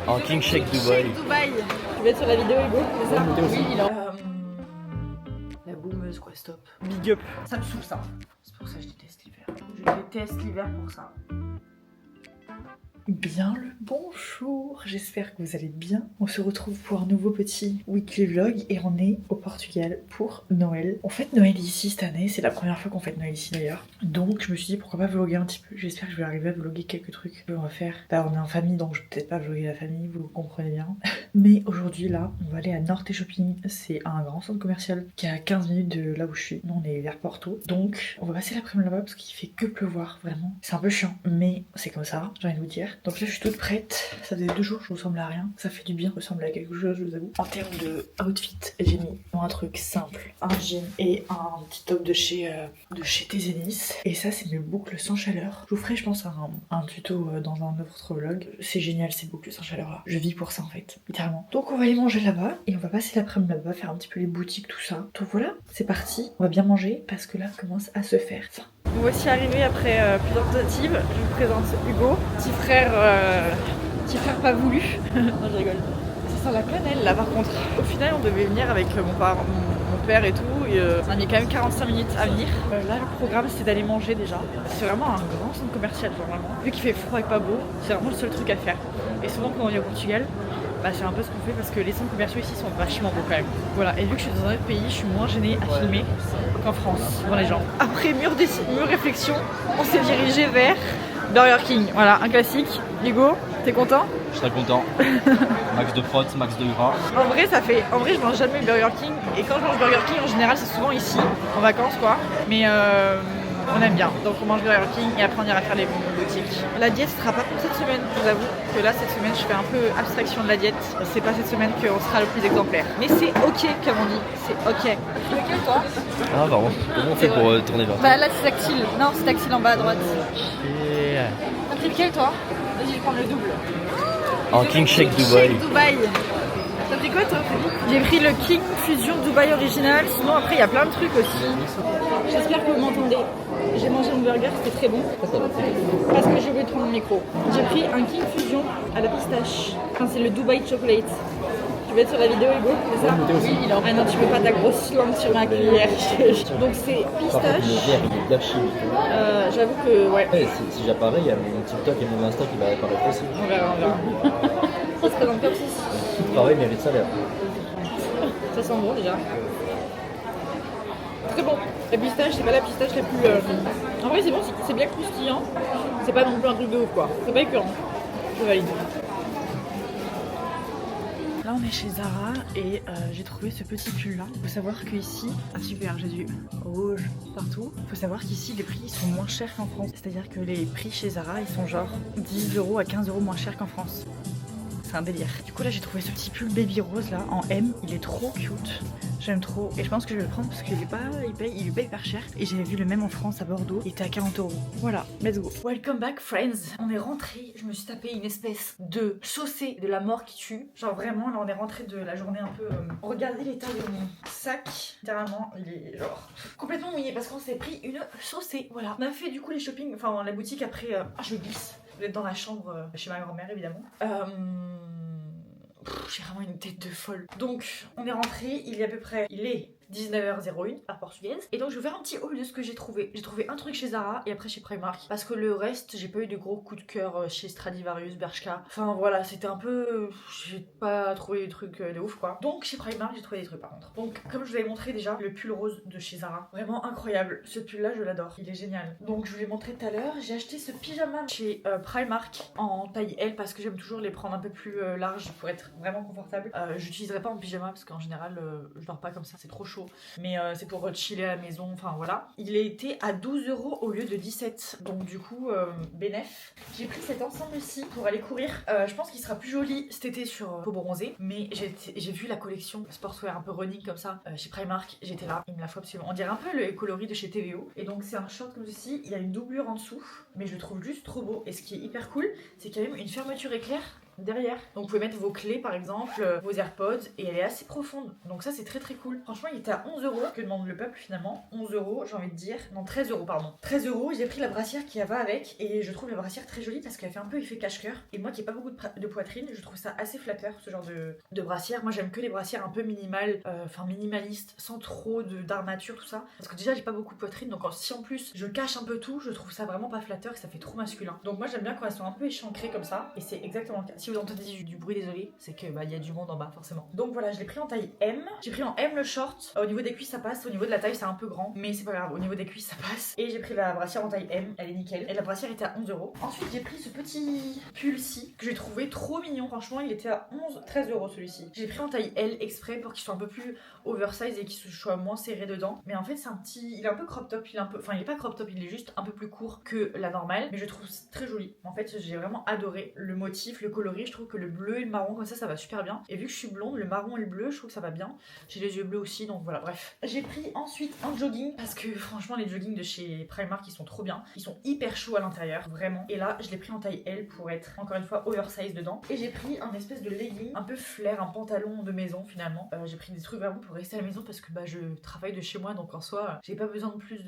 En King Shake Dubaï. Dubaï. Tu vas être sur la vidéo Hugo, c'est ça? Oui, il en... La boumeuse quoi, stop. Big up. Ça me saoule ça. C'est pour ça que je déteste l'hiver. Je déteste l'hiver pour ça. Bien le bonjour, j'espère que vous allez bien. On se retrouve pour un nouveau petit weekly vlog et on est au Portugal pour Noël. On fête Noël ici cette année, c'est la première fois qu'on fête Noël ici d'ailleurs. Donc je me suis dit pourquoi pas vlogger un petit peu. J'espère que je vais arriver à vlogger quelques trucs qu'on va faire. Bah on est en famille donc je vais peut-être pas vlogger la famille, vous comprenez bien. Mais aujourd'hui là, on va aller à Norte Shopping. C'est un grand centre commercial qui est à 15 minutes de là où je suis. Nous on est vers Porto. Donc on va passer l'après-midi là-bas parce qu'il fait que pleuvoir vraiment. C'est un peu chiant mais c'est comme ça, j'ai envie de vous dire. Donc là je suis toute prête, ça faisait 2 jours que je ressemble à rien, ça fait du bien de ressembler à quelque chose je vous avoue. En termes de outfit, j'ai mis un truc simple, un jean et un petit top de chez Tezenis. Et ça c'est mes boucles sans chaleur. Je vous ferai je pense un tuto dans un autre vlog. C'est génial ces boucles sans chaleur là, je vis pour ça en fait, littéralement. Donc on va aller manger là-bas et on va passer l'après-midi là-bas, faire un petit peu les boutiques tout ça. Donc voilà, c'est parti, on va bien manger parce que là commence à se faire ça. Nous voici arrivés après plusieurs tentatives. Je vous présente Hugo, petit frère pas voulu. Non, je rigole. Ça sent la cannelle là par contre. Au final, on devait venir avec mon père et tout. Et, ça a mis quand même 45 minutes à venir. Là, le programme c'est d'aller manger déjà. C'est vraiment un grand centre commercial, genre vraiment. Vu qu'il fait froid et pas beau, c'est vraiment le seul truc à faire. Et souvent quand on est au Portugal, bah, c'est un peu ce qu'on fait parce que les centres commerciaux ici sont vachement beaux quand même. Voilà, et vu que je suis dans un autre pays, je suis moins gênée à filmer qu'en France, devant les gens. Après mûre réflexion, on s'est dirigé vers Burger King. Voilà, un classique. Hugo, t'es content? Je serais content. Max de prot, max de gras. En vrai, je mange jamais Burger King. Et quand je mange Burger King, en général, c'est souvent ici, en vacances quoi. Mais on aime bien. Donc on mange Burger King et après on ira faire les boutiques. La diète sera pas pour cette semaine, je vous avoue que là cette semaine je fais un peu abstraction de la diète. C'est pas cette semaine qu'on sera le plus exemplaire. Mais c'est ok comme on dit, c'est ok. Lequel toi? Ah pardon, comment on fait pour tourner vers Bah là c'est tactile, non c'est tactile en bas à droite. Yeah. T'as pris lequel toi? Vas-y je vais prendre le double. En King Shake Dubaï. T'as pris quoi toi? J'ai pris le King Fusion Dubaï original, sinon après il y a plein de trucs aussi. J'espère que vous m'entendez. J'ai mangé mon burger, c'était très bon. Parce que je vais prendre mon micro. J'ai pris un King Fusion à la pistache. Enfin c'est le Dubai Chocolate. Tu vas être sur la vidéo Hugo, c'est ça? Oui, il en... Ah non, tu mets pas ta grosse langue sur ma cuillère. Donc c'est pistache. Le verre il est bien chill. J'avoue que ouais. Si j'apparais, il y a mon TikTok et mon Insta qui va apparaître aussi. On verra. Ça se présente comme ceci. Pareil, mérite salaire. Ça sent bon déjà. Très bon. La pistache, c'est pas la pistache la plus... En vrai c'est bon, c'est bien croustillant. C'est pas non plus un truc de ouf quoi. C'est pas écœurant. Je valide. Là on est chez Zara et j'ai trouvé ce petit pull là. Faut savoir qu'ici, ah super, j'ai du rouge partout. Faut savoir qu'ici les prix sont moins chers qu'en France. C'est-à-dire que les prix chez Zara ils sont genre 10 € à 15 € moins chers qu'en France. C'est un délire. Du coup là j'ai trouvé ce petit pull baby rose là en M. Il est trop cute. J'aime trop. Et je pense que je vais le prendre parce qu'il est pas. Il paye hyper cher. Et j'avais vu le même en France à Bordeaux. Il était à 40 €. Voilà, let's go. Welcome back friends. On est rentré. Je me suis tapé une espèce de chaussée de la mort qui tue. Genre vraiment là on est rentré de la journée un peu. Regardez l'état de mon sac. Littéralement il est genre complètement mouillé parce qu'on s'est pris une chaussée. Voilà. On a fait du coup les shopping. Enfin la boutique après. Ah je glisse. Vous êtes dans la chambre chez ma grand-mère évidemment. J'ai vraiment une tête de folle. Donc, on est rentré, il est 19h01 à portugaise. Et donc je vais faire un petit haul de ce que j'ai trouvé. J'ai trouvé un truc chez Zara et après chez Primark. Parce que le reste, j'ai pas eu de gros coups de cœur chez Stradivarius, Bershka. Enfin voilà, c'était un peu... J'ai pas trouvé des trucs de ouf quoi. Donc chez Primark, j'ai trouvé des trucs par contre. Donc comme je vous avais montré déjà, le pull rose de chez Zara. Vraiment incroyable. Ce pull là, je l'adore. Il est génial. Donc je vous l'ai montré tout à l'heure. J'ai acheté ce pyjama chez Primark en taille L parce que j'aime toujours les prendre un peu plus larges pour être vraiment confortable. J'utiliserai pas en pyjama parce qu'en général, je dors pas comme ça, c'est trop chaud. Mais c'est pour chiller à la maison, enfin voilà. Il a été à 12 € au lieu de 17. Donc du coup, bénef. J'ai pris cet ensemble-ci pour aller courir. Je pense qu'il sera plus joli cet été sur peau bronzée. Mais j'ai vu la collection sportswear un peu running comme ça chez Primark. J'étais là, il me la faut absolument. On dirait un peu le coloris de chez TVO. Et donc c'est un short comme ceci. Il y a une doublure en dessous. Mais je le trouve juste trop beau. Et ce qui est hyper cool, c'est qu'il y a même une fermeture éclair derrière. Donc vous pouvez mettre vos clés par exemple, vos AirPods, et elle est assez profonde. Donc ça c'est très très cool. Franchement il était à 11 €. Que demande le peuple finalement? 11 €, j'ai envie de dire. Non, 13 € pardon. 13 €, j'ai pris la brassière qui va avec, et je trouve la brassière très jolie parce qu'elle fait un peu effet cache-cœur. Et moi qui ai pas beaucoup de poitrine, je trouve ça assez flatteur ce genre de brassière. Moi j'aime que les brassières un peu minimales, enfin minimalistes, sans trop d'armature, tout ça. Parce que déjà j'ai pas beaucoup de poitrine, donc si en plus je cache un peu tout, je trouve ça vraiment pas flatteur et ça fait trop masculin. Donc moi j'aime bien quand elles sont un peu échancrées comme ça, et c'est exactement le cas. Si vous entendez du bruit, désolé, c'est que bah il y a du monde en bas forcément. Donc voilà, je l'ai pris en taille M. J'ai pris en M le short. Au niveau des cuisses ça passe, au niveau de la taille c'est un peu grand, mais c'est pas grave, au niveau des cuisses ça passe. Et j'ai pris la brassière en taille M, elle est nickel. Et la brassière était à 11 €. Ensuite j'ai pris ce petit pull-ci que j'ai trouvé trop mignon. Franchement il était à 13 € celui-ci. J'ai pris en taille L exprès pour qu'il soit un peu plus oversize et qu'il soit moins serré dedans. Mais en fait c'est un petit, il est un peu crop top, il est un peu, enfin il est pas crop top, il est juste un peu plus court que la normale, mais je trouve très joli. En fait j'ai vraiment adoré le motif, le coloris. Je trouve que le bleu et le marron comme ça va super bien. Et vu que je suis blonde, le marron et le bleu, je trouve que ça va bien. J'ai les yeux bleus aussi, donc voilà, bref. J'ai pris ensuite un jogging parce que franchement les joggings de chez Primark ils sont trop bien. Ils sont hyper chauds à l'intérieur, vraiment. Et là je l'ai pris en taille L pour être encore une fois oversize dedans. Et j'ai pris un espèce de legging un peu flair, un pantalon de maison finalement. J'ai pris des trucs vraiment pour rester à la maison parce que bah je travaille de chez moi, donc en soi j'ai pas besoin de plus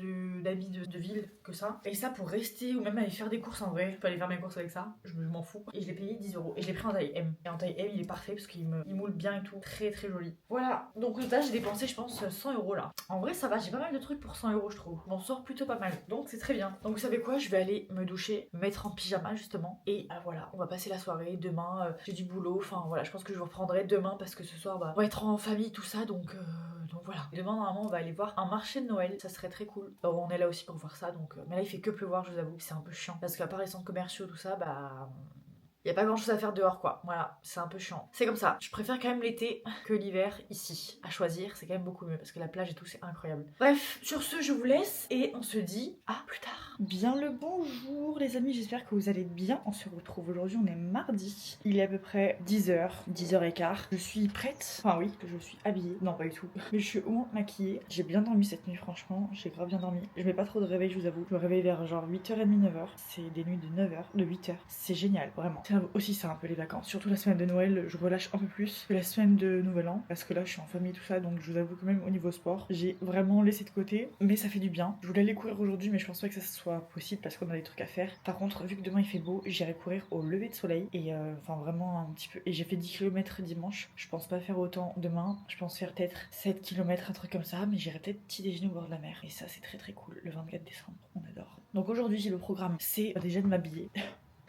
d'habits de ville que ça. Et ça pour rester ou même aller faire des courses, en vrai je peux aller faire mes courses avec ça, je m'en fous. Et je l'ai payé 10 € et je l'ai pris en taille M. Et en taille M il est parfait parce qu'il moule bien et tout, très très joli. Voilà, donc là j'ai dépensé je pense 100 € là. En vrai ça va, j'ai pas mal de trucs pour 100 € je trouve. M'en sort plutôt pas mal, donc c'est très bien. Donc vous savez quoi, je vais aller me doucher, me mettre en pyjama justement. Et voilà, on va passer la soirée. Demain j'ai du boulot, enfin voilà, je pense que je vous reprendrai demain parce que ce soir bah, on va être en famille tout ça, donc voilà. Et demain normalement on va aller voir un marché de Noël, ça serait très cool. On est là aussi pour voir ça, donc mais là il fait que pleuvoir, je vous avoue, c'est un peu chiant parce qu'à part les centres commerciaux tout ça, bah y a pas grand chose à faire dehors quoi, voilà, c'est un peu chiant. C'est comme ça, je préfère quand même l'été que l'hiver ici. À choisir, c'est quand même beaucoup mieux parce que la plage et tout c'est incroyable. Bref, sur ce je vous laisse et on se dit à plus tard. Bien le bonjour les amis, j'espère que vous allez bien. On se retrouve aujourd'hui, on est mardi. Il est à peu près 10h, 10h15. Je suis prête, enfin oui, je suis habillée, non pas du tout. Mais je suis au moins maquillée. J'ai bien dormi cette nuit franchement, j'ai grave bien dormi. Je mets pas trop de réveil je vous avoue. Je me réveille vers genre 8h30, 9h. C'est des nuits de 9h, de 8h. C'est génial, vraiment. Aussi c'est un peu les vacances, surtout la semaine de Noël je relâche un peu plus que la semaine de Nouvel An parce que là je suis en famille tout ça, donc je vous avoue que même au niveau sport j'ai vraiment laissé de côté, mais ça fait du bien. Je voulais aller courir aujourd'hui mais je pense pas que ça soit possible parce qu'on a des trucs à faire. Par contre vu que demain il fait beau, j'irai courir au lever de soleil et enfin vraiment un petit peu, et j'ai fait 10 km dimanche. Je pense pas faire autant demain, je pense faire peut-être 7 km, un truc comme ça, mais j'irai peut-être petit déjeuner au bord de la mer et ça c'est très très cool le 24 décembre, on adore. Donc aujourd'hui le programme c'est déjà de m'habiller.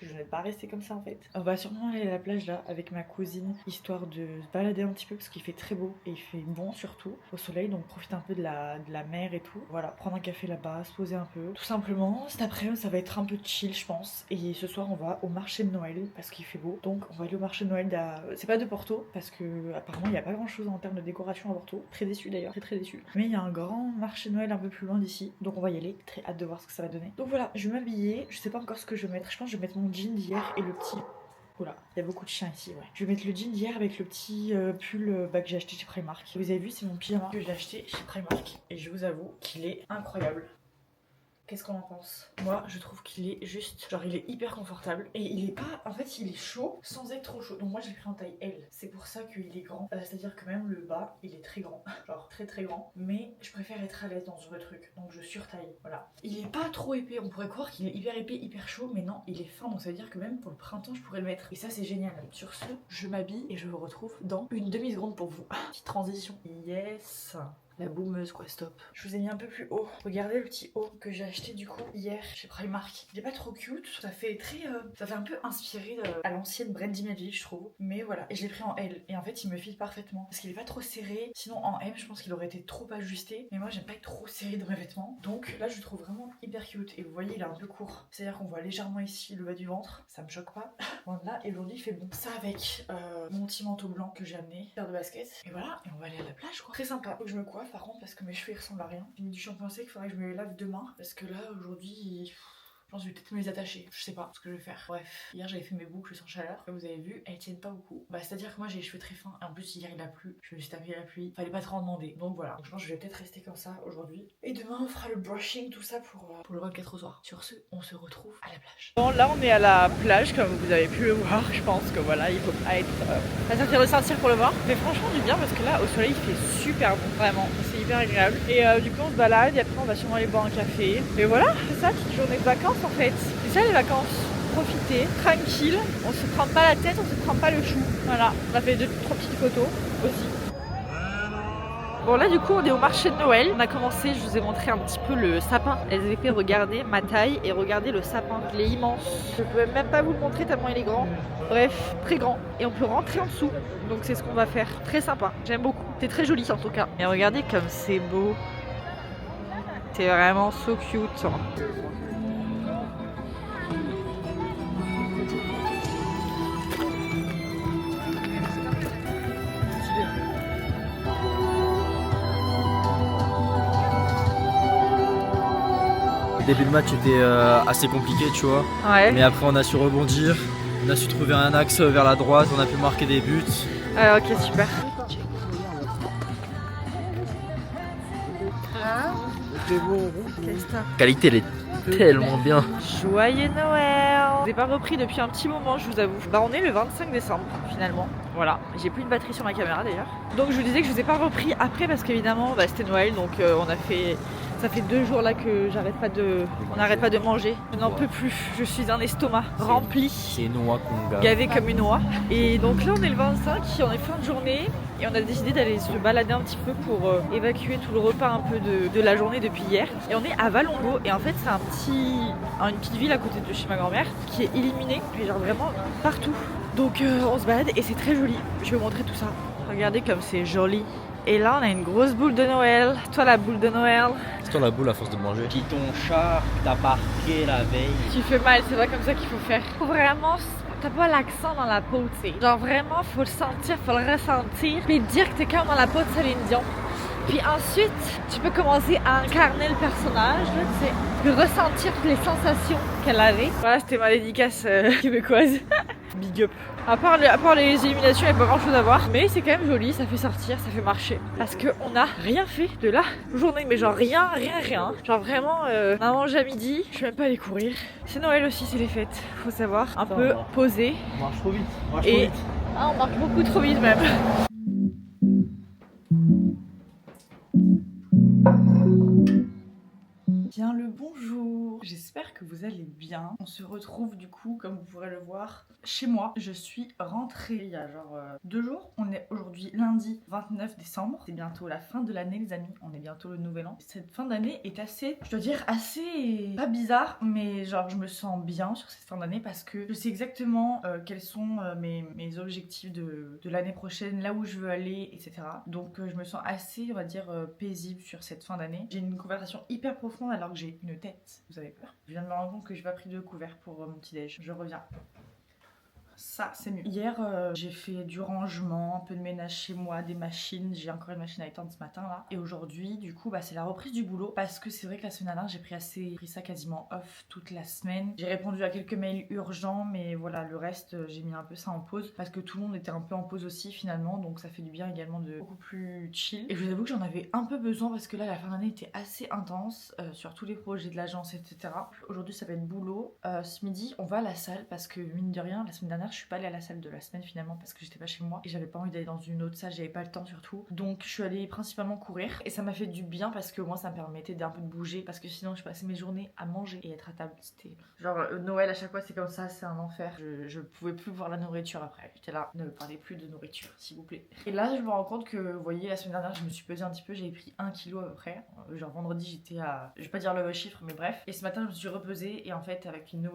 Je n'ai pas resté comme ça en fait. On va sûrement aller à la plage là avec ma cousine, histoire de se balader un petit peu parce qu'il fait très beau et il fait bon surtout au soleil, donc profite un peu de la mer et tout. Voilà, prendre un café là-bas, se poser un peu. Tout simplement, cet après-midi ça va être un peu chill je pense. Et ce soir on va au marché de Noël parce qu'il fait beau. Donc on va aller au marché de Noël c'est pas de Porto parce que apparemment il n'y a pas grand chose en termes de décoration à Porto. Très déçu d'ailleurs, très très déçu. Mais il y a un grand marché de Noël un peu plus loin d'ici. Donc on va y aller, très hâte de voir ce que ça va donner. Donc voilà, je vais m'habiller, je sais pas encore ce que je vais mettre. Je pense que je vais mettre mon jean d'hier et le petit... Oula, il y a beaucoup de chiens ici, ouais. Je vais mettre le jean d'hier avec le petit pull que j'ai acheté chez Primark. Vous avez vu, c'est mon pyjama que j'ai acheté chez Primark. Et je vous avoue qu'il est incroyable. Qu'est-ce qu'on en pense? Moi, je trouve qu'il est juste, genre il est hyper confortable et il est pas, en fait il est chaud sans être trop chaud. Donc moi j'ai pris en taille L. C'est pour ça qu'il est grand. C'est-à-dire que même le bas, il est très grand, genre très très grand. Mais je préfère être à l'aise dans ce truc, donc je surtaille. Voilà. Il est pas trop épais. On pourrait croire qu'il est hyper épais, hyper chaud, mais non, il est fin. Donc ça veut dire que même pour le printemps, je pourrais le mettre. Et ça c'est génial. Sur ce, je m'habille et je vous retrouve dans une demi-seconde pour vous. Petite transition. Yes. La boumeuse quoi, stop. Je vous ai mis un peu plus haut. Regardez le petit haut que j'ai acheté du coup hier chez Primark. Il est pas trop cute. Ça fait très... ça fait un peu inspiré à l'ancienne Brandy Melville je trouve. Mais voilà. Et je l'ai pris en L. Et en fait il me file parfaitement. Parce qu'il est pas trop serré. Sinon en M je pense qu'il aurait été trop ajusté. Mais moi j'aime pas être trop serré dans mes vêtements. Donc là je le trouve vraiment hyper cute. Et vous voyez il est un peu court. C'est-à-dire qu'on voit légèrement ici le bas du ventre. Ça me choque pas. Voilà. Et aujourd'hui il fait bon. Ça avec mon petit manteau blanc que j'ai amené. Paire de baskets. Et voilà. Et on va aller à la plage quoi. Très sympa. Faut que je me coiffe par contre parce que mes cheveux ils ressemblent à rien. J'ai mis du shampoing sec, il faudrait que je me les lave demain parce que là aujourd'hui pense que je vais peut-être me les attacher. Je sais pas ce que je vais faire. Bref, hier j'avais fait mes boucles sans chaleur. Comme vous avez vu, elles tiennent pas beaucoup. Bah, c'est-à-dire que moi j'ai les cheveux très fins. Et en plus, hier il a plu. Je me suis tapé la pluie. Fallait pas trop en demander. Donc voilà. Donc, je pense que je vais peut-être rester comme ça aujourd'hui. Et demain, on fera le brushing, tout ça pour le 24 au soir. Sur ce, on se retrouve à la plage. Bon, là, on est à la plage, comme vous avez pu le voir. Je pense que voilà, il faut pas être à sortir ressentir pour le voir. Mais franchement, du bien parce que là, au soleil, il fait super bon. Vraiment, c'est hyper agréable. Et du coup, on se balade. Et après, on va sûrement aller boire un café. Et voilà, c'est ça, petite journée de vacances en fait. C'est ça les vacances. Profiter, tranquille. On se prend pas la tête, on se prend pas le chou. Voilà, on a fait 2-3 petites photos aussi. Bon là du coup on est au marché de Noël. On a commencé, je vous ai montré un petit peu le sapin. Elles avaient fait regarder ma taille et regarder le sapin. Il est immense. Je peux même pas vous le montrer tellement il est grand. Bref, très grand. Et on peut rentrer en dessous. Donc c'est ce qu'on va faire. Très sympa. J'aime beaucoup. C'est très joli en tout cas. Et regardez comme c'est beau. C'est vraiment so cute. Le début de match était assez compliqué, tu vois. Ouais. Mais après, on a su rebondir. On a su trouver un axe vers la droite. On a pu marquer des buts. Ok, super. La qualité, elle est tellement bien. Joyeux Noël! Je n'ai pas repris depuis un petit moment, je vous avoue. Bah, on est le 25 décembre finalement. Voilà, j'ai plus de batterie sur ma caméra d'ailleurs. Donc je vous disais que je vous ai pas repris après parce qu'évidemment bah, c'était Noël, donc on a fait. Ça fait 2 jours là que on n'arrête pas de manger. Je n'en peux plus. Je suis un estomac rempli. C'est une noix qu'on gave. Gavé comme une oie. Et donc là on est le 25, on est fin de journée et on a décidé d'aller se balader un petit peu pour évacuer tout le repas un peu de la journée depuis hier. Et on est à Valongo et en fait c'est une petite ville à côté de chez ma grand-mère qui est illuminée, mais genre vraiment partout. Donc on se balade et c'est très joli. Je vais vous montrer tout ça. Regardez comme c'est joli. Et là on a une grosse boule de Noël. Toi la boule de Noël. C'est toi la boule à force de manger. Puis ton char t'a marqué la veille. Tu fais mal, c'est pas comme ça qu'il faut faire. Faut vraiment, t'as pas l'accent dans la peau, tu sais. Genre vraiment, faut le sentir, faut le ressentir. Puis dire que t'es comme dans la peau de Céline Dion. Puis ensuite, tu peux commencer à incarner le personnage, là, tu sais. Puis ressentir toutes les sensations qu'elle avait. Voilà, c'était ma dédicace québécoise. Big up. À part les éliminations, il n'y a pas grand chose à voir. Mais c'est quand même joli, ça fait sortir, ça fait marcher. Parce qu'on n'a rien fait de la journée. Mais genre rien. Genre vraiment, on a mangé à midi. Je suis même pas allée courir. C'est Noël aussi, c'est les fêtes. Faut savoir. Un peu posé. On marche trop vite. Ah, on marche beaucoup trop vite même. Bien le bonjour, j'espère que vous allez bien. On se retrouve du coup, comme vous pourrez le voir, chez moi. Je suis rentrée il y a genre 2 jours. On est aujourd'hui lundi 29 décembre. C'est bientôt la fin de l'année les amis, on est bientôt le nouvel an. Cette fin d'année est assez, je dois dire assez, pas bizarre, mais genre je me sens bien sur cette fin d'année parce que je sais exactement quels sont mes objectifs de l'année prochaine, là où je veux aller, etc. Donc je me sens assez, on va dire, paisible sur cette fin d'année. J'ai une conversation hyper profonde alors que j'ai une tête. Vous avez peur? Je viens de me rendre compte que j'ai pas pris de couvert pour mon petit déj. Je reviens. Ça, c'est mieux. Hier, j'ai fait du rangement, un peu de ménage chez moi, des machines. J'ai encore une machine à étendre ce matin là. Et aujourd'hui, du coup, c'est la reprise du boulot. Parce que c'est vrai que la semaine dernière, j'ai pris ça quasiment off toute la semaine. J'ai répondu à quelques mails urgents, mais voilà, le reste, j'ai mis un peu ça en pause. Parce que tout le monde était un peu en pause aussi finalement. Donc ça fait du bien également de beaucoup plus chill. Et je vous avoue que j'en avais un peu besoin parce que là, la fin d'année était assez intense sur tous les projets de l'agence, etc. Aujourd'hui, ça va être boulot. Ce midi, on va à la salle parce que mine de rien, la semaine dernière, je suis pas allée à la salle de la semaine finalement parce que j'étais pas chez moi et j'avais pas envie d'aller dans une autre salle, j'avais pas le temps surtout. Donc je suis allée principalement courir et ça m'a fait du bien parce que moi ça me permettait d'un peu de bouger parce que sinon je passais mes journées à manger et être à table. C'était genre Noël à chaque fois c'est comme ça, c'est un enfer. Je pouvais plus voir la nourriture après. J'étais là, ne me parlez plus de nourriture s'il vous plaît. Et là je me rends compte que vous voyez la semaine dernière je me suis pesée un petit peu, j'avais pris 1 kg à peu près. Genre vendredi j'étais à, je vais pas dire le chiffre mais bref. Et ce matin je me suis repesée et en fait avec une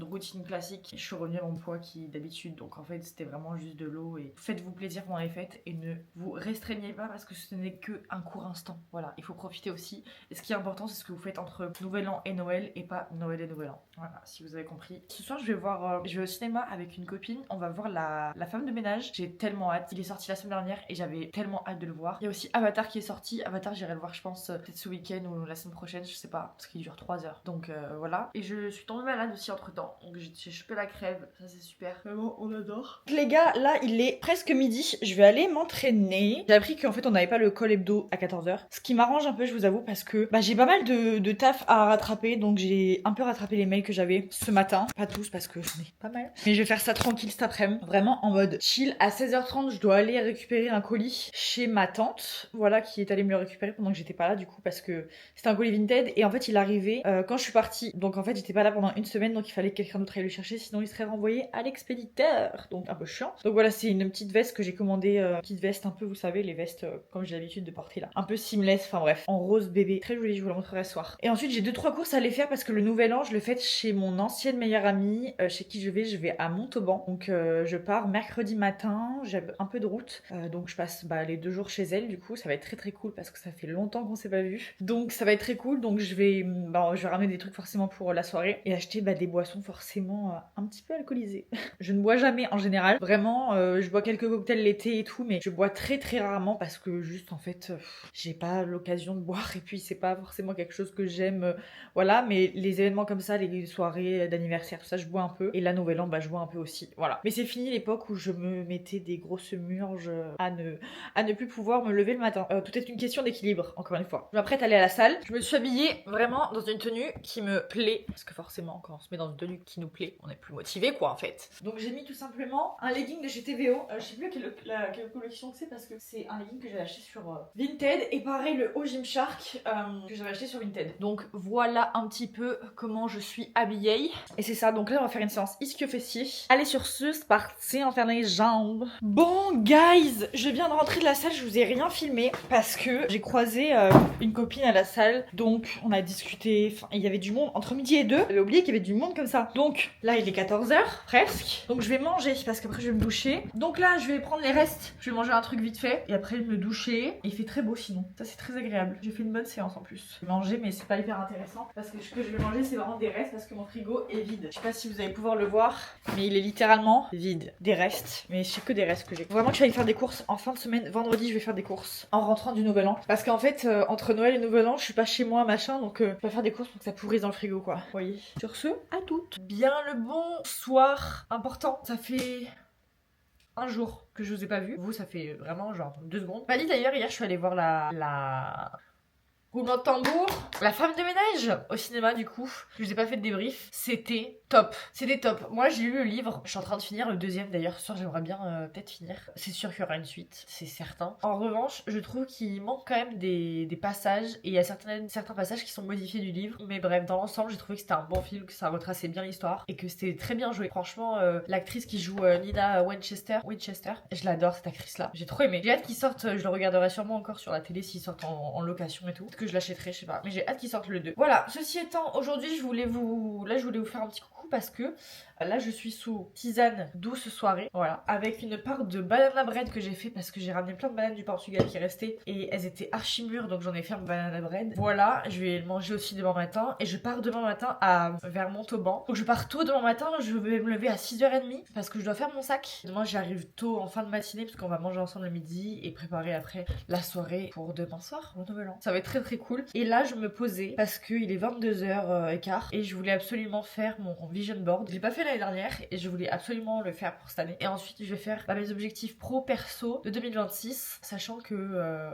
routine classique je suis revenue à mon poids qui d'habitude. Donc en fait c'était vraiment juste de l'eau et faites-vous plaisir pendant les fêtes et ne vous restreignez pas parce que ce n'est que un court instant. Voilà, il faut profiter aussi. Et ce qui est important c'est ce que vous faites entre Nouvel An et Noël et pas Noël et Nouvel An. Voilà, si vous avez compris. Ce soir je vais au cinéma avec une copine. On va voir la femme de ménage. J'ai tellement hâte. Il est sorti la semaine dernière et j'avais tellement hâte de le voir. Il y a aussi Avatar qui est sorti. Avatar j'irai le voir je pense peut-être ce week-end ou la semaine prochaine, je sais pas, parce qu'il dure 3 heures. Donc voilà. Et je suis tombée malade aussi entre temps. Donc j'ai chopé la crève. Ça c'est super. Vraiment, on adore. Les gars, là il est presque midi. Je vais aller m'entraîner. J'ai appris qu'en fait on n'avait pas le call hebdo à 14h. Ce qui m'arrange un peu, je vous avoue, parce que j'ai pas mal de taf à rattraper. Donc j'ai un peu rattrapé les mails que j'avais ce matin. Pas tous parce que j'en ai pas mal. Mais je vais faire ça tranquille cet après-midi. Vraiment en mode chill. À 16h30, je dois aller récupérer un colis chez ma tante. Voilà, qui est allée me le récupérer pendant que j'étais pas là du coup parce que c'était un colis Vinted et en fait il arrivait quand je suis partie. Donc en fait j'étais pas là pendant une semaine donc il fallait que quelqu'un d'autre aille le chercher sinon il serait renvoyé à l'expéditeur. Donc un peu chiant. Donc voilà, c'est une petite veste que j'ai commandée, petite veste un peu, vous savez, les vestes comme j'ai l'habitude de porter là. Un peu seamless, enfin bref, en rose bébé. Très jolie, je vous la montrerai ce soir. Et ensuite j'ai 2-3 courses à aller faire parce que le nouvel an je le fête chez mon ancienne meilleure amie chez qui je vais à Montauban. Donc je pars mercredi matin, j'ai un peu de route. Donc je passe les 2 jours chez elle du coup, ça va être très très cool parce que ça fait longtemps qu'on s'est pas vu. Donc ça va être très cool, donc je vais ramener des trucs forcément pour la soirée et acheter des boissons forcément un petit peu alcoolisées. Je ne bois jamais en général, vraiment je bois quelques cocktails l'été et tout mais je bois très très rarement parce que juste en fait j'ai pas l'occasion de boire et puis c'est pas forcément quelque chose que j'aime voilà, mais les événements comme ça, les soirées d'anniversaire, tout ça je bois un peu et la Nouvel An je bois un peu aussi, voilà. Mais c'est fini l'époque où je me mettais des grosses murges à ne plus pouvoir me lever le matin. Tout est une question d'équilibre, encore une fois. Je m'apprête à aller à la salle. Je me suis habillée vraiment dans une tenue qui me plaît. Parce que forcément, quand on se met dans une tenue qui nous plaît, on est plus motivé quoi en fait. Donc j'ai mis tout simplement un legging de chez TVO. Je sais plus quelle collection que c'est parce que c'est un legging que j'avais acheté sur Vinted. Et pareil le haut Gymshark que j'avais acheté sur Vinted. Donc voilà un petit peu comment je suis habillée. Et c'est ça, donc là on va faire une séance ischio-fessier. Allez sur ce, c'est parti, on va faire les jambes. Bon guys, je viens de rentrer de la salle, je vous ai rien filmé parce que j'ai croisé une copine à la salle. Donc on a discuté, enfin il y avait du monde entre midi et 2. J'avais oublié qu'il y avait du monde comme ça. Donc là il est 14h presque. Donc je vais manger parce qu'après je vais me doucher. Donc là je vais prendre les restes. Je vais manger un truc vite fait et après me doucher. Et il fait très beau sinon. Ça c'est très agréable. J'ai fait une bonne séance en plus. Je vais manger mais c'est pas hyper intéressant parce que ce que je vais manger c'est vraiment des restes parce que mon frigo est vide. Je sais pas si vous allez pouvoir le voir mais il est littéralement vide. Des restes. Mais c'est que des restes que j'ai. Vraiment que j'aille faire des courses en fin de semaine. Vendredi je vais faire des courses en rentrant du Nouvel An. Parce qu'en fait entre Noël et Nouvel An je suis pas chez moi machin donc je vais faire des courses pour que ça pourrisse dans le frigo quoi. Vous voyez. Sur ce, à toutes. Bien le bonsoir. Important. Ça fait un jour que je vous ai pas vu. Vous ça fait vraiment genre 2 secondes. M'a dit d'ailleurs hier je suis allée voir la roulement de tambour, la femme de ménage au cinéma du coup. Je vous ai pas fait de débrief. C'était top. C'était top. Moi j'ai lu le livre. Je suis en train de finir le 2e d'ailleurs. Ce soir j'aimerais bien peut-être finir. C'est sûr qu'il y aura une suite. C'est certain. En revanche je trouve qu'il manque quand même des passages. Et il y a certains passages qui sont modifiés du livre. Mais bref dans l'ensemble j'ai trouvé que c'était un bon film. Que ça retraçait bien l'histoire. Et que c'était très bien joué. Franchement l'actrice qui joue Nina Winchester. Je l'adore cette actrice là. J'ai trop aimé. J'ai hâte qu'il sorte. Je le regarderai sûrement encore sur la télé s'il sort en location et tout. Que je l'achèterai, je sais pas, mais j'ai hâte qu'il sorte le 2. Voilà, ceci étant, aujourd'hui je voulais vous faire un petit coucou parce que là je suis sous tisane douce soirée, voilà, avec une part de banana bread que j'ai fait parce que j'ai ramené plein de bananes du Portugal qui restaient et elles étaient archi mûres donc j'en ai fait un banana bread. Voilà, je vais le manger aussi demain matin et je pars demain matin vers Montauban. Donc je pars tôt demain matin, je vais me lever à 6h30 parce que je dois faire mon sac. Demain j'arrive tôt en fin de matinée parce qu'on va manger ensemble le midi et préparer après la soirée pour demain soir, au Nouvel An. Ça va être très très cool. Et là je me posais parce qu'il est 22h15 et je voulais absolument faire mon vision board. Je l'ai pas fait l'année dernière et je voulais absolument le faire pour cette année. Et ensuite je vais faire mes objectifs pro perso de 2026, sachant que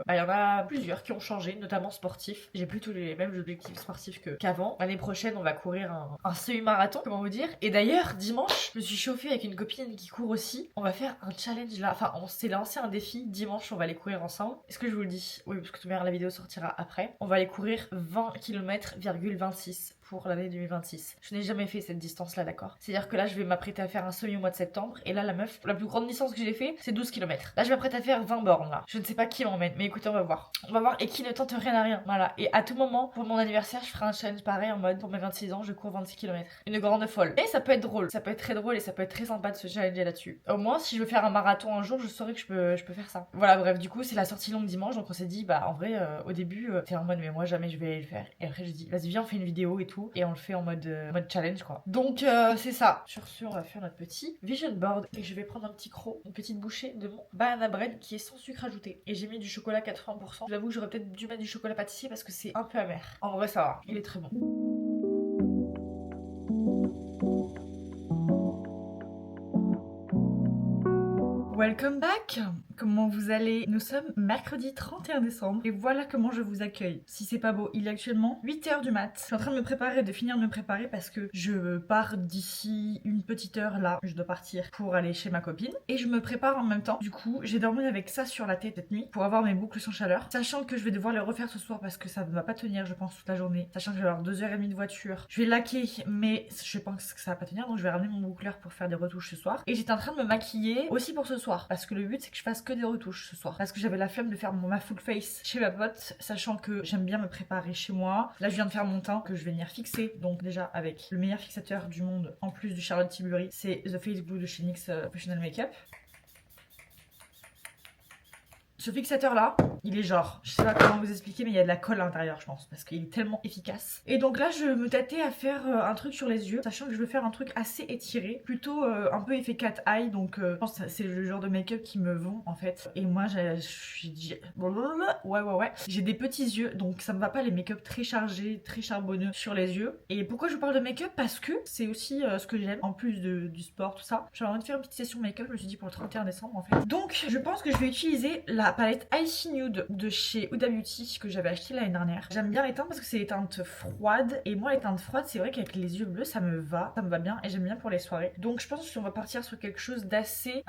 il y en a plusieurs qui ont changé, notamment sportifs. J'ai plus tous les mêmes objectifs sportifs qu'avant. L'année prochaine on va courir un semi-marathon, comment vous dire. Et d'ailleurs dimanche je me suis chauffée avec une copine qui court aussi. On va faire un challenge là, enfin on s'est lancé un défi. Dimanche on va aller courir ensemble. Est-ce que je vous le dis? Oui parce que tout de même la vidéo sortira après. On va aller courir 20 km,26 pour l'année 2026. Je n'ai jamais fait cette distance-là, d'accord? C'est-à-dire que là, je vais m'apprêter à faire un semi au mois de septembre. Et là, la meuf, la plus grande distance que j'ai fait, c'est 12 km. Là, je m'apprête à faire 20 bornes, là. Je ne sais pas qui m'emmène, mais écoutez, on va voir. On va voir, et qui ne tente rien à rien. Voilà. Et à tout moment, pour mon anniversaire, je ferai un challenge pareil en mode, pour mes 26 ans, je cours 26 km. Une grande folle. Et ça peut être drôle. Ça peut être très drôle et ça peut être très sympa de se challenger là-dessus. Au moins, si je veux faire un marathon un jour, je saurais que je peux faire ça. Voilà, bref, du coup, c'est la sortie longue dimanche, donc on s'est dit, bah, en vrai, au début, t'es en mode, mais moi, jamais je vais aller le faire. Et après, j'ai dit, vas-y, viens, on fait une vidéo et tout. Et on le fait en mode challenge, quoi. Donc, c'est ça. Sur ce, on va faire notre petit vision board. Et je vais prendre un petit croc, une petite bouchée de mon banana bread qui est sans sucre ajouté. Et j'ai mis du chocolat 80%. J'avoue que j'aurais peut-être dû mettre du chocolat pâtissier parce que c'est un peu amer. En vrai, ça va. Il est très bon. Welcome back! Comment vous allez? Nous sommes mercredi 31 décembre et voilà comment je vous accueille. Si c'est pas beau, il est actuellement 8h du mat. Je suis en train de me préparer, de finir de me préparer parce que je pars d'ici une petite heure là. Je dois partir pour aller chez ma copine et je me prépare en même temps. Du coup, j'ai dormi avec ça sur la tête cette nuit pour avoir mes boucles sans chaleur. Sachant que je vais devoir les refaire ce soir parce que ça ne va pas tenir, je pense, toute la journée. Sachant que je vais avoir 2h30 de voiture. Je vais laquer, mais je pense que ça va pas tenir donc je vais ramener mon boucleur pour faire des retouches ce soir. Et j'étais en train de me maquiller aussi pour ce soir parce que le but c'est que je fasse que des retouches ce soir parce que j'avais la flemme de faire ma full face chez ma pote, sachant que j'aime bien me préparer chez moi. Là je viens de faire mon teint que je vais venir fixer, donc déjà avec le meilleur fixateur du monde en plus du Charlotte Tilbury, c'est The Face Glue de chez NYX Professional Makeup. Ce fixateur là, il est genre, je sais pas comment vous expliquer, mais il y a de la colle à l'intérieur je pense, parce qu'il est tellement efficace. Et donc là je me tâtais à faire un truc sur les yeux, sachant que je veux faire un truc assez étiré, plutôt un peu effet cat eye, donc je pense que c'est le genre de make-up qui me vont en fait. Et moi j'ai dit, ouais, j'ai des petits yeux, donc ça me va pas les make-up très chargés, très charbonneux sur les yeux. Et pourquoi je vous parle de make-up? Parce que c'est aussi ce que j'aime, en plus du sport, tout ça. J'ai envie de faire une petite session make-up, je me suis dit pour le 31 décembre en fait. Donc je pense que je vais utiliser la palette Icy Nude de chez Huda Beauty que j'avais acheté l'année dernière. J'aime bien les teintes parce que c'est des teintes froides et moi les teintes froides c'est vrai qu'avec les yeux bleus ça me va bien et j'aime bien pour les soirées. Donc je pense qu'on va partir sur quelque chose d'assez...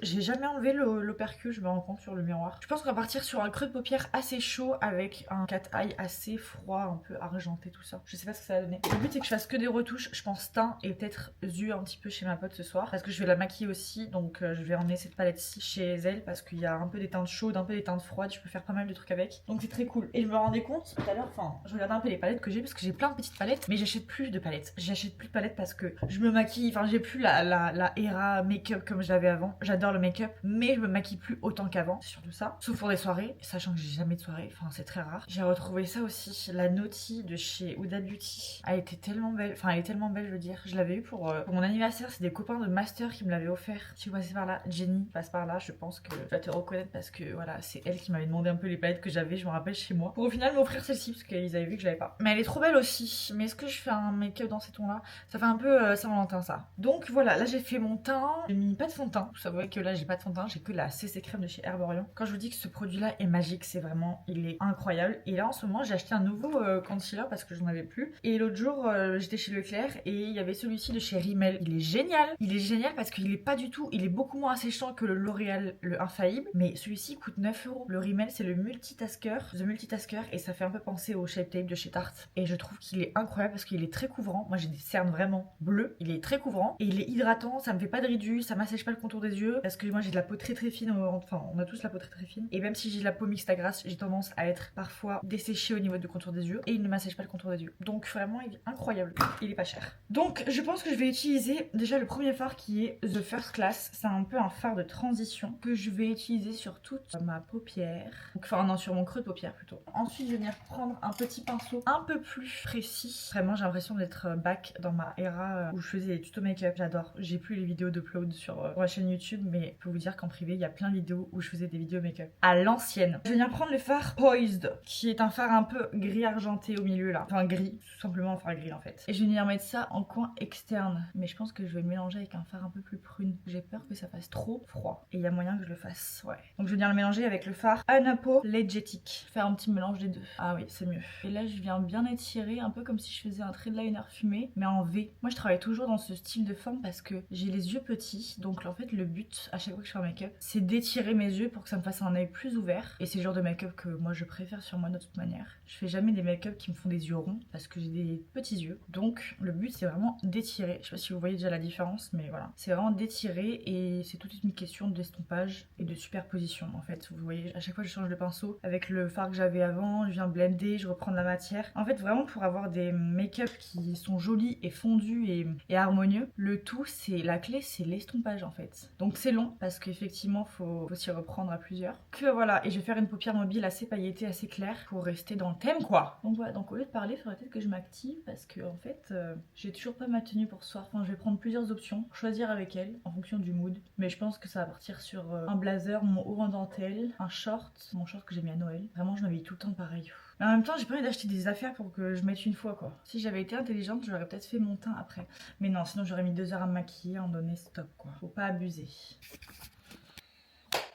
j'ai jamais enlevé l'opercule, je me rends compte sur le miroir. Je pense qu'on va partir sur un creux de paupière assez chaud avec un cat eye assez froid, un peu argenté tout ça. Je sais pas ce que ça va donner. Le but c'est que je fasse que des retouches, je pense teint et peut-être yeux un petit peu chez ma pote ce soir parce que je vais la maquiller aussi, donc je vais emmener cette palette-ci chez elle parce qu'il y a un peu des teintes chaudes, un peu des teintes froides, je peux faire pas mal de trucs avec. Donc c'est très cool. Et je me rendais compte tout à l'heure, enfin, je regardais un peu les palettes que j'ai parce que j'ai plein de petites palettes, mais j'achète plus de palettes. J'achète plus de palettes parce que je me maquille, enfin j'ai plus la era make-up comme je l'avais avant. J'adore le make-up, mais je me maquille plus autant qu'avant, c'est surtout ça. Sauf pour des soirées, sachant que j'ai jamais de soirée, enfin c'est très rare. J'ai retrouvé ça aussi, la Naughty de chez Huda Beauty. Elle était tellement belle, enfin elle est tellement belle je veux dire. Je l'avais eu pour mon anniversaire, c'est des copains de master qui me l'avaient offert. Si vous passez par là, Jenny passe par là, je pense que tu vas te reconnaître parce que voilà, c'est elle qui m'avait demandé un peu les palettes que j'avais, je me rappelle chez moi. Pour au final m'offrir celle-ci parce qu'ils avaient vu que je l'avais pas. Mais elle est trop belle aussi. Mais est-ce que je fais un make-up dans ces tons-là? Ça fait un peu Saint-Valentin ça. Donc voilà, là j'ai fait mon teint. J'ai mis pas de fond de teint. Vous savez que là j'ai pas de fond de teint, j'ai que la CC crème de chez Herborian. Quand je vous dis que ce produit-là est magique, c'est vraiment, il est incroyable. Et là en ce moment j'ai acheté un nouveau concealer parce que j'en avais plus. Et l'autre jour j'étais chez Leclerc et il y avait celui-ci de chez Rimmel. Il est génial. Il est génial parce qu'il est pas du tout, il est beaucoup moins asséchant que le L'Oréal, le Infaillible. Mais celui-ci coûte 9 €. Le Rimmel c'est le Multitasker, The Multitasker, et ça fait un peu penser au Shape Tape de chez Tarte. Et je trouve qu'il est incroyable parce qu'il est très couvrant. Moi j'ai des cernes vraiment bleues, il est très couvrant et il est hydratant, ça me fait pas de ridus, ça m'assèche pas le contour des yeux parce que moi j'ai de la peau très très fine, enfin on a tous la peau très très fine. Et même si j'ai de la peau mixte à grasse, j'ai tendance à être parfois desséchée au niveau du contour des yeux et il ne m'assèche pas le contour des yeux. Donc vraiment il est incroyable, il est pas cher. Donc je pense que je vais utiliser déjà le premier fard qui est The First Class. C'est un peu un fard de transition que je vais utiliser sur toute ma paupière. Enfin non, sur mon creux de paupière plutôt. Ensuite je vais venir prendre un petit pinceau un peu plus précis. Vraiment j'ai l'impression d'être back dans ma era où je faisais des tutos make-up. J'adore. J'ai plus les vidéos d'upload sur ma chaîne YouTube, mais je peux vous dire qu'en privé il y a plein de vidéos où je faisais des vidéos make-up à l'ancienne. Je vais venir prendre le fard Poised qui est un fard un peu gris argenté au milieu là. Enfin gris, tout simplement un fard gris en fait. Et je vais venir mettre ça en coin externe. Mais je pense que je vais le mélanger avec un fard un peu plus prune. J'ai peur que ça fasse trop froid. Et il y a moyen que je le fasse face, ouais. Donc je vais venir le mélanger avec le fard Unapologetic. Faire un petit mélange des deux. Ah oui, c'est mieux. Et là je viens bien étirer, un peu comme si je faisais un trait de liner fumé, mais en V. Moi je travaille toujours dans ce style de forme parce que j'ai les yeux petits, donc en fait le but à chaque fois que je fais un make-up, c'est d'étirer mes yeux pour que ça me fasse un œil plus ouvert. Et c'est le genre de make-up que moi je préfère sur moi de toute manière. Je fais jamais des make-up qui me font des yeux ronds parce que j'ai des petits yeux. Donc le but c'est vraiment d'étirer. Je sais pas si vous voyez déjà la différence, mais voilà. C'est vraiment d'étirer et c'est toute une question d'estompage et de superposition en fait. Vous voyez, à chaque fois je change de pinceau avec le fard que j'avais avant, je viens blender, je reprends de la matière. En fait vraiment pour avoir des make-up qui sont jolis et fondus et harmonieux, le tout c'est la clé, c'est l'estompage en fait. Donc c'est long parce qu'effectivement faut s'y reprendre à plusieurs. Que voilà, et je vais faire une paupière mobile assez pailletée, assez claire pour rester dans le thème quoi. Donc voilà, donc au lieu de parler, il faudrait peut-être que je m'active parce que en fait j'ai toujours pas ma tenue pour ce soir. Enfin je vais prendre plusieurs options, choisir avec elle en fonction du mood. Mais je pense que ça va partir sur un blazer, mon haut en dentelle, un short, mon short que j'ai mis à Noël. Vraiment je m'habille tout le temps pareil. Mais en même temps j'ai pas envie d'acheter des affaires pour que je mette une fois quoi. Si j'avais été intelligente j'aurais peut-être fait mon teint après. Mais non, sinon j'aurais mis 2 heures à me maquiller, en donné stop quoi. Faut pas abuser.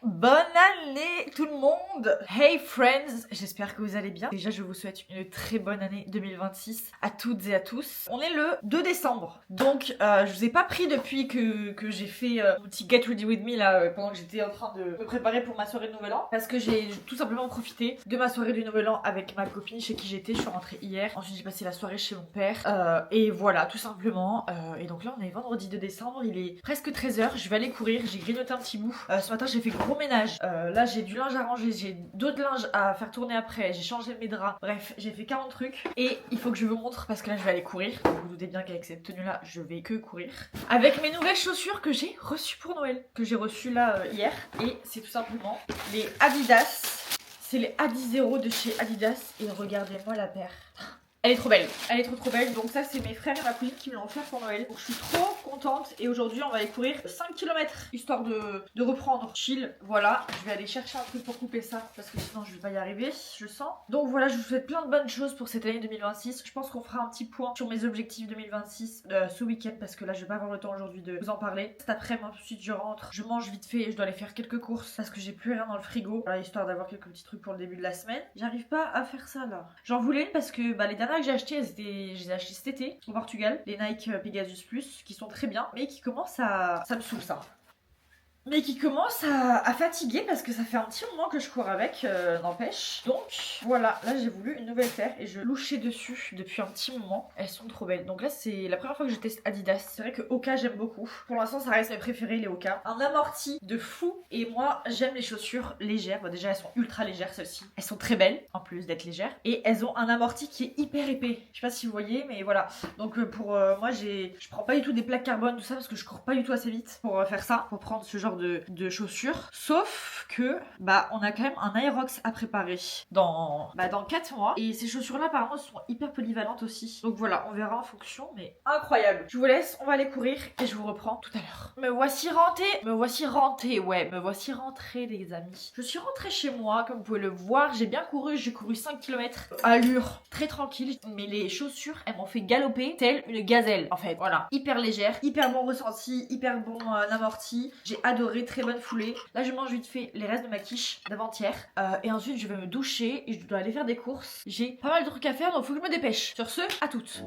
Bonne année tout le monde! Hey friends! J'espère que vous allez bien. Déjà je vous souhaite une très bonne année 2026 à toutes et à tous. On est le 2 décembre. Donc je vous ai pas pris depuis que j'ai fait mon petit Get Ready With Me là pendant que j'étais en train de me préparer pour ma soirée de Nouvel An. Parce que j'ai tout simplement profité de ma soirée du Nouvel An avec ma copine chez qui j'étais. Je suis rentrée hier. Ensuite j'ai passé la soirée chez mon père. Et voilà tout simplement. Et donc là on est vendredi 2 décembre. Il est presque 13h. Je vais aller courir. J'ai grignoté un petit bout. Ce matin j'ai fait gros ménage. Là j'ai du linge à ranger, j'ai d'autres linges à faire tourner après, j'ai changé mes draps. Bref, j'ai fait 40 trucs et il faut que je vous montre parce que là je vais aller courir. Vous vous doutez bien qu'avec cette tenue là, je vais que courir. Avec mes nouvelles chaussures que j'ai reçues pour Noël, que j'ai reçues là hier. Et c'est tout simplement les Adidas. C'est les Adizero de chez Adidas et regardez-moi la paire. Elle est trop belle, elle est trop belle. Donc ça c'est mes frères et ma cousine qui me l'ont offert pour Noël. Donc je suis trop contente et aujourd'hui on va aller courir 5 km histoire de reprendre chill. Voilà, je vais aller chercher un truc pour couper ça parce que sinon je vais pas y arriver, je sens. Donc voilà, je vous souhaite plein de bonnes choses pour cette année 2026. Je pense qu'on fera un petit point sur mes objectifs 2026 ce week-end parce que là je vais pas avoir le temps aujourd'hui de vous en parler. Cet après-midi ensuite je rentre, je mange vite fait et je dois aller faire quelques courses parce que j'ai plus rien dans le frigo. Voilà, histoire d'avoir quelques petits trucs pour le début de la semaine. J'arrive pas à faire ça là. J'en voulais parce que les dernières que j'ai achetées, je les ai achetées cet été au Portugal, les Nike Pegasus Plus qui sont très bien mais qui commencent à... ça me saoule ça. Mais qui commence à fatiguer parce que ça fait un petit moment que je cours avec, n'empêche. Donc voilà, là j'ai voulu une nouvelle paire et je louchais dessus depuis un petit moment. Elles sont trop belles. Donc là c'est la première fois que je teste Adidas. C'est vrai que Hoka j'aime beaucoup. Pour l'instant ça reste mes préférés les Hoka. Un amorti de fou et moi j'aime les chaussures légères. Bon, déjà elles sont ultra légères celles-ci. Elles sont très belles en plus d'être légères. Et elles ont un amorti qui est hyper épais. Je sais pas si vous voyez mais voilà. Donc pour moi je prends pas du tout des plaques carbone tout ça parce que je cours pas du tout assez vite pour faire ça. Pour prendre ce genre de chaussures, sauf que on a quand même un Aerox à préparer dans 4 mois et ces chaussures là apparemment sont hyper polyvalentes aussi, donc voilà on verra en fonction, mais incroyable. Je vous laisse, on va aller courir et je vous reprends tout à l'heure. Me voici rentrée les amis. Je suis rentrée chez moi comme vous pouvez le voir, j'ai bien couru, j'ai couru 5 km allure très tranquille, mais les chaussures elles m'ont fait galoper telle une gazelle en fait, voilà, hyper légère, hyper bon ressenti, hyper bon amorti, j'ai adoré, très bonne foulée. Là je mange vite fait les restes de ma quiche d'avant-hier et ensuite je vais me doucher et je dois aller faire des courses. J'ai pas mal de trucs à faire donc faut que je me dépêche. Sur ce, à toutes.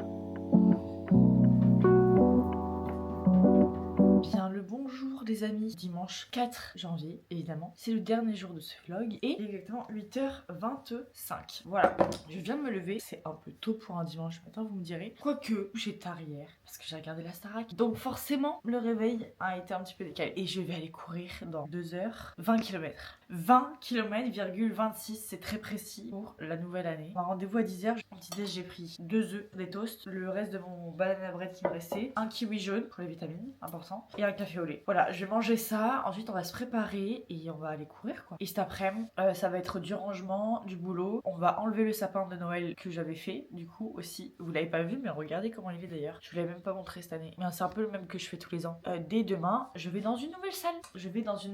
Bien le bonjour des amis, dimanche 4 janvier évidemment, c'est le dernier jour de ce vlog et il est exactement 8h25. Voilà, je viens de me lever, c'est un peu tôt pour un dimanche matin vous me direz, quoique j'ai tard hier parce que j'ai regardé la Starac, donc forcément le réveil a été un petit peu décalé et je vais aller courir dans 2 heures 20 km. 20 km,26, c'est très précis pour la nouvelle année. On a rendez-vous à 10h, en petit déj j'ai pris 2 œufs, des toasts, le reste de mon banana bread qui me restait, un kiwi jaune pour les vitamines, important, et un café au lait. Voilà, je vais manger ça, ensuite on va se préparer et on va aller courir quoi. Et cet après-midi, ça va être du rangement, du boulot, on va enlever le sapin de Noël que j'avais fait, du coup aussi, vous l'avez pas vu mais regardez comment il est d'ailleurs, je vous l'avais même pas montré cette année, mais c'est un peu le même que je fais tous les ans. Dès demain, je vais dans une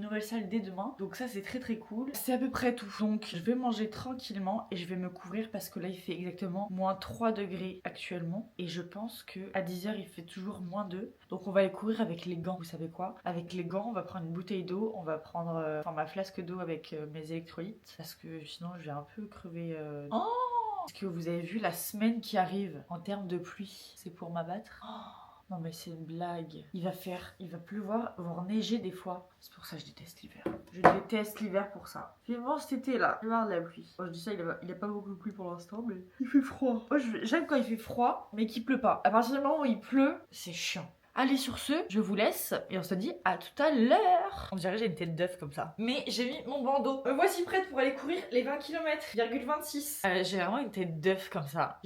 nouvelle salle, dès demain, donc ça c'est très cool. C'est à peu près tout, donc je vais manger tranquillement et je vais me couvrir parce que là il fait exactement moins 3 degrés actuellement et je pense que à 10h il fait toujours moins 2, donc on va aller courir avec les gants, vous savez quoi, avec avec les gants, on va prendre une bouteille d'eau, on va prendre ma flasque d'eau avec mes électrolytes parce que sinon je vais un peu crever. Est-ce que vous avez vu la semaine qui arrive en termes de pluie? C'est pour m'abattre. Non mais c'est une blague. Il va pleuvoir, voire neiger des fois. C'est pour ça que je déteste l'hiver. Je déteste l'hiver pour ça. Vivement cet été là, j'ai marre de la pluie. Bon, je dis ça, il a pas beaucoup plu pour l'instant, mais il fait froid. Moi j'aime quand il fait froid, mais qu'il pleut pas. À partir du moment où il pleut, c'est chiant. Allez, sur ce, je vous laisse et on se dit à tout à l'heure. On dirait que j'ai une tête d'œuf comme ça. Mais j'ai mis mon bandeau. Me voici prête pour aller courir les 20 km,26. J'ai vraiment une tête d'œuf comme ça.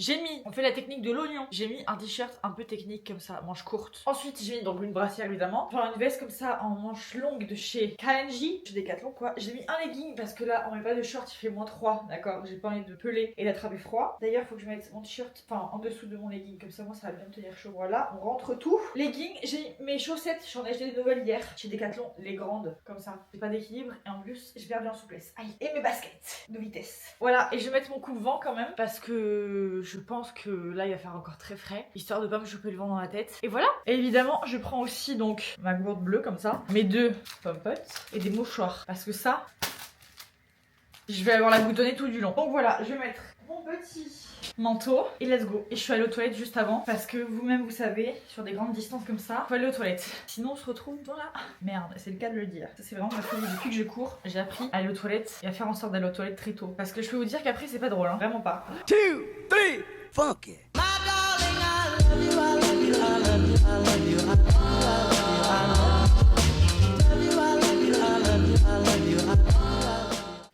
On fait la technique de l'oignon. J'ai mis un t-shirt un peu technique comme ça, manche courte. Ensuite, j'ai mis donc une brassière évidemment. Enfin, une veste comme ça en manche longue de chez Kalenji. Chez Decathlon quoi. J'ai mis un legging parce que là, on met pas de short, il fait -3. D'accord, j'ai pas envie de peler et d'attraper froid. D'ailleurs, faut que je mette mon t-shirt en dessous de mon legging. Comme ça, moi, ça va bien me tenir chaud. Voilà, on rentre tout. Legging. J'ai mes chaussettes, j'en ai acheté des nouvelles hier chez Decathlon, les grandes, comme ça. J'ai pas d'équilibre et en plus, j'ai perdu en souplesse. Aïe. Et mes baskets de vitesse. Voilà, et je vais mettre mon coupe-vent quand même parce que je pense que là, il va faire encore très frais, histoire de pas me choper le vent dans la tête. Et voilà. Et évidemment, je prends aussi donc ma gourde bleue comme ça, mes 2 pompotes et des mouchoirs parce que ça, je vais avoir la boutonnée tout du long. Donc voilà, je vais mettre mon petit manteau et let's go. Et je suis allée aux toilettes juste avant parce que vous-même vous savez, sur des grandes distances comme ça, faut aller aux toilettes. Sinon on se retrouve dans la merde, c'est le cas de le dire. Ça c'est vraiment ma folie. Depuis que je cours, j'ai appris à aller aux toilettes et à faire en sorte d'aller aux toilettes très tôt. Parce que je peux vous dire qu'après c'est pas drôle, hein. Vraiment pas. 2, 3, funky.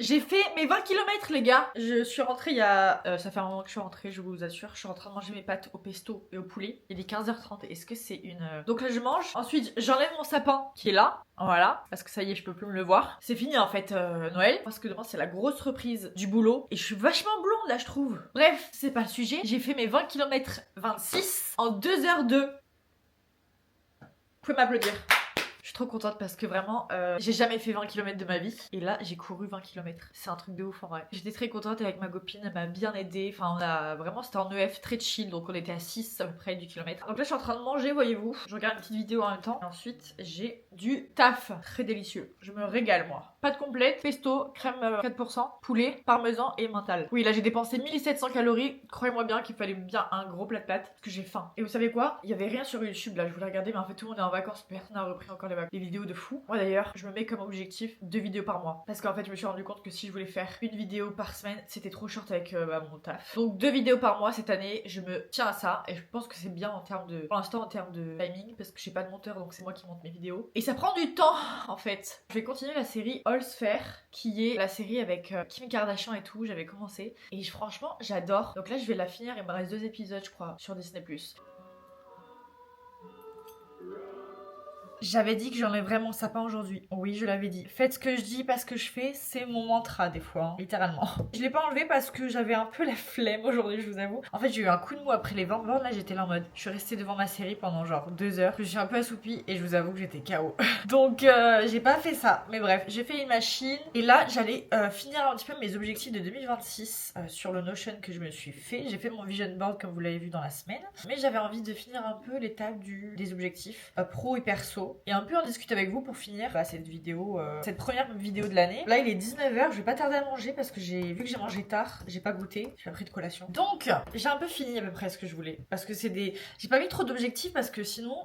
J'ai fait mes 20 km les gars. Je suis rentrée il y a... ça fait un moment que je suis rentrée, je vous assure. Je suis en train de manger mes pâtes au pesto et au poulet. Il est 15h30. Est-ce que c'est une... Donc là je mange. Ensuite j'enlève mon sapin qui est là. Voilà. Parce que ça y est, je peux plus me le voir. C'est fini en fait Noël. Parce que demain c'est la grosse reprise du boulot. Et je suis vachement blonde là je trouve. Bref, c'est pas le sujet. J'ai fait mes 20 km 26 en 2h02. Vous pouvez m'applaudir. Je suis trop contente parce que vraiment, j'ai jamais fait 20 km de ma vie. Et là, j'ai couru 20 km. C'est un truc de ouf en vrai. J'étais très contente avec ma copine, elle m'a bien aidée. Enfin, on a vraiment, c'était en EF très chill. Donc on était à 6 à peu près du kilomètre. Donc là, je suis en train de manger, voyez-vous. Je regarde une petite vidéo en même temps. Et ensuite, j'ai du taf. Très délicieux. Je me régale moi. Pâte complète, pesto, crème 4%, poulet, parmesan et mental. Oui, là, j'ai dépensé 1700 calories. Croyez-moi bien qu'il fallait bien un gros plat de pâtes. Parce que j'ai faim. Et vous savez quoi? Il y avait rien sur YouTube là. Je voulais regarder, mais en fait, tout le monde est en vacances. Personne n'a repris encore les vidéos de fou. Moi d'ailleurs, je me mets comme objectif 2 vidéos par mois. Parce qu'en fait, je me suis rendu compte que si je voulais faire une vidéo par semaine, c'était trop short avec mon taf. Donc 2 vidéos par mois cette année, je me tiens à ça. Et je pense que c'est bien en termes de... Pour l'instant, en termes de timing. Parce que j'ai pas de monteur, donc c'est moi qui monte mes vidéos. Et ça prend du temps, en fait. Je vais continuer la série All Sphere, qui est la série avec Kim Kardashian et tout. J'avais commencé. Et franchement, j'adore. Donc là, je vais la finir. Il me reste 2 épisodes, je crois, sur Disney+. J'avais dit que j'enlèverais mon sapin aujourd'hui. Oui, je l'avais dit. Faites ce que je dis parce que je fais, c'est mon mantra des fois, hein, littéralement. Je l'ai pas enlevé parce que j'avais un peu la flemme aujourd'hui, je vous avoue. En fait, j'ai eu un coup de mou après les 20 bornes, là j'étais là en mode. Je suis restée devant ma série pendant genre 2 heures. Je suis un peu assoupie et je vous avoue que j'étais KO. Donc j'ai pas fait ça. Mais bref, j'ai fait une machine et là j'allais finir un petit peu mes objectifs de 2026 sur le Notion que je me suis fait. J'ai fait mon vision board comme vous l'avez vu dans la semaine. Mais j'avais envie de finir un peu l'étape des objectifs pro et perso. Et un peu en discuter avec vous pour finir cette vidéo, cette première vidéo de l'année. Là il est 19h, je vais pas tarder à manger parce que vu que j'ai mangé tard, j'ai pas goûté, j'ai pas pris de collation. Donc j'ai un peu fini à peu près ce que je voulais. Parce que j'ai pas mis trop d'objectifs parce que sinon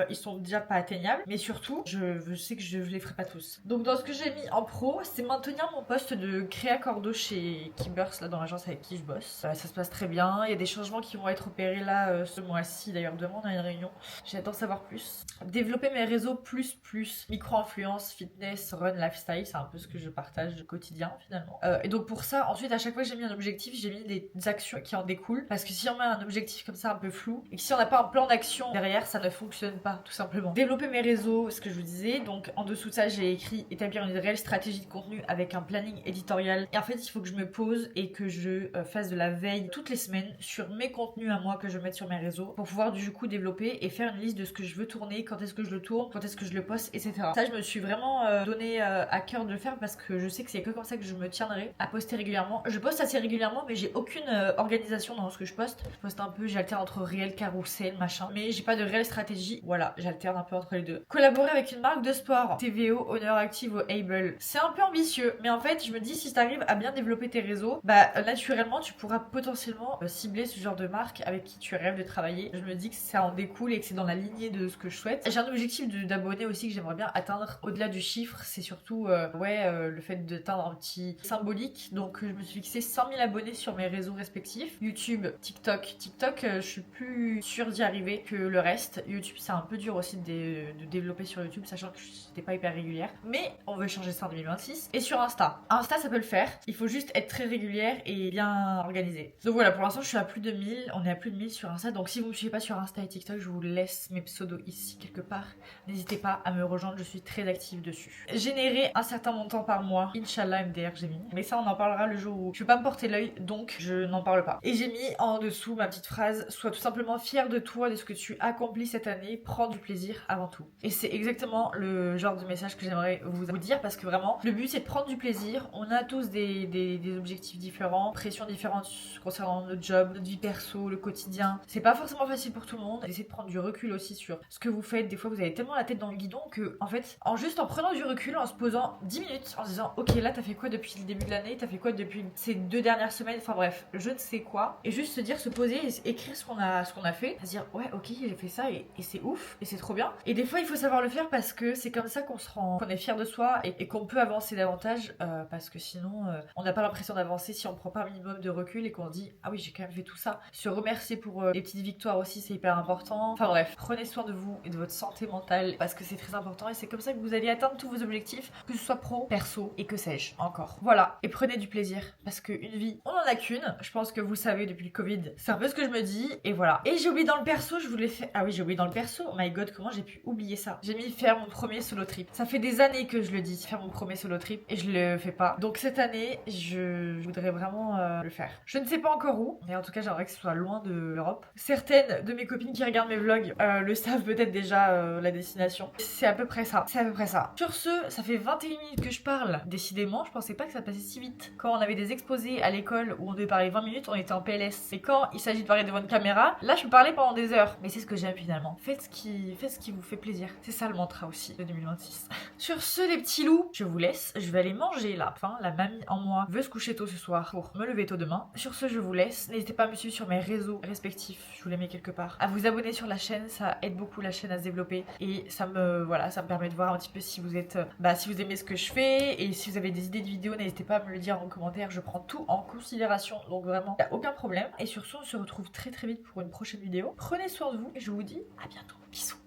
ils sont déjà pas atteignables. Mais surtout, je sais que je les ferai pas tous. Donc dans ce que j'ai mis en pro, c'est maintenir mon poste de créa cordeau chez Kimbers, là dans l'agence avec qui je bosse. Ça se passe très bien, il y a des changements qui vont être opérés là ce mois-ci. D'ailleurs demain on a une réunion, j'attends savoir plus. Développer mes réseaux plus micro-influence, fitness, run, lifestyle, c'est un peu ce que je partage au quotidien finalement. Et donc pour ça, ensuite à chaque fois que j'ai mis un objectif, j'ai mis des actions qui en découlent. Parce que si on met un objectif comme ça un peu flou, et que si on n'a pas un plan d'action derrière, ça ne fonctionne pas, tout simplement. Développer mes réseaux, ce que je vous disais, donc en dessous de ça j'ai écrit établir une réelle stratégie de contenu avec un planning éditorial. Et en fait il faut que je me pose et que je fasse de la veille toutes les semaines sur mes contenus à moi que je mette sur mes réseaux pour pouvoir du coup développer et faire une liste de ce que je veux tourner, quand est-ce que je le tourne, quand est-ce que je le poste, etc. Ça, je me suis vraiment donné à cœur de le faire parce que je sais que c'est que comme ça que je me tiendrai à poster régulièrement. Je poste assez régulièrement, mais j'ai aucune organisation dans ce que je poste. Je poste un peu, j'alterne entre réel, carrousel, machin, mais j'ai pas de réelle stratégie. Voilà, j'alterne un peu entre les deux. Collaborer avec une marque de sport, TVO, Honor Active ou Able, c'est un peu ambitieux, mais en fait, je me dis si t'arrives à bien développer tes réseaux, bah naturellement, tu pourras potentiellement cibler ce genre de marque avec qui tu rêves de travailler. Je me dis que ça en découle et que c'est dans la lignée de ce que je souhaite. J'ai un objectif d'abonnés aussi que j'aimerais bien atteindre. Au-delà du chiffre, c'est surtout le fait d'atteindre un petit symbolique. Donc je me suis fixé 100 000 abonnés sur mes réseaux respectifs. YouTube, TikTok. TikTok, je suis plus sûre d'y arriver que le reste. YouTube, c'est un peu dur aussi de développer sur YouTube, sachant que j'étais pas hyper régulière. Mais on veut changer ça en 2026. Et sur Insta. Insta, ça peut le faire. Il faut juste être très régulière et bien organisée. Donc voilà, pour l'instant, je suis à plus de 1000. On est à plus de 1000 sur Insta. Donc si vous me suivez pas sur Insta et TikTok, je vous laisse mes pseudos ici quelque part. N'hésitez pas à me rejoindre, je suis très active dessus. Générer un certain montant par mois, Inch'Allah MDR j'ai mis. Mais ça on en parlera le jour où je peux pas me porter l'œil, donc je n'en parle pas. Et j'ai mis en dessous ma petite phrase, sois tout simplement fier de toi, de ce que tu accomplis cette année, prends du plaisir avant tout. Et c'est exactement le genre de message que j'aimerais vous dire parce que vraiment, le but c'est de prendre du plaisir. On a tous des objectifs différents, pressions différentes concernant notre job, notre vie perso, le quotidien. C'est pas forcément facile pour tout le monde. Essayez de prendre du recul aussi sur ce que vous faites. Des fois, vous avez tellement la tête dans le guidon que, en fait, en prenant du recul, en se posant 10 minutes, en se disant, ok, là, t'as fait quoi depuis le début de l'année? T'as fait quoi depuis ces 2 dernières semaines? Enfin bref, je ne sais quoi. Et juste se dire, se poser, et écrire ce qu'on a fait. Se dire, ouais, ok, j'ai fait ça et c'est ouf et c'est trop bien. Et des fois, il faut savoir le faire parce que c'est comme ça qu'on est fier de soi et qu'on peut avancer davantage parce que sinon, on n'a pas l'impression d'avancer si on prend pas un minimum de recul et qu'on dit, ah oui, j'ai quand même fait tout ça. Se remercier pour les petites victoires aussi, c'est hyper important. Enfin bref, prenez soin de vous et de votre santé mentale parce que c'est très important et c'est comme ça que vous allez atteindre tous vos objectifs, que ce soit pro, perso et que sais-je encore. Voilà, et prenez du plaisir parce qu'une vie, on en a qu'une. Je pense que vous le savez depuis le Covid, c'est un peu ce que je me dis et voilà. Et j'ai oublié dans le perso, je voulais faire... Ah oui, j'ai oublié dans le perso, oh my god, comment j'ai pu oublier ça? J'ai mis faire mon premier solo trip. Ça fait des années que je le dis, faire mon premier solo trip et je le fais pas. Donc cette année, je voudrais vraiment le faire. Je ne sais pas encore où, mais en tout cas j'aimerais que ce soit loin de l'Europe. Certaines de mes copines qui regardent mes vlogs le savent peut-être déjà la destination. C'est à peu près ça. C'est à peu près ça. Sur ce, ça fait 21 minutes que je parle. Décidément, je pensais pas que ça passait si vite. Quand on avait des exposés à l'école où on devait parler 20 minutes, on était en PLS. Et quand il s'agit de parler devant une caméra, là je peux parler pendant des heures. Mais c'est ce que j'aime finalement. Faites ce qui vous fait plaisir. C'est ça le mantra aussi de 2026. Sur ce, les petits loups, je vous laisse. Je vais aller manger là. Enfin, la mamie en moi veut se coucher tôt ce soir pour me lever tôt demain. Sur ce, je vous laisse. N'hésitez pas à me suivre sur mes réseaux respectifs. Je vous les mets quelque part. À vous abonner sur la chaîne, ça aide beaucoup la chaîne à se développer et ça me permet de voir un petit peu si vous êtes, si vous aimez ce que je fais et si vous avez des idées de vidéos, n'hésitez pas à me le dire en commentaire. Je prends tout en considération, donc vraiment, il n'y a aucun problème. Et sur ce, on se retrouve très très vite pour une prochaine vidéo. Prenez soin de vous et je vous dis à bientôt. Bisous.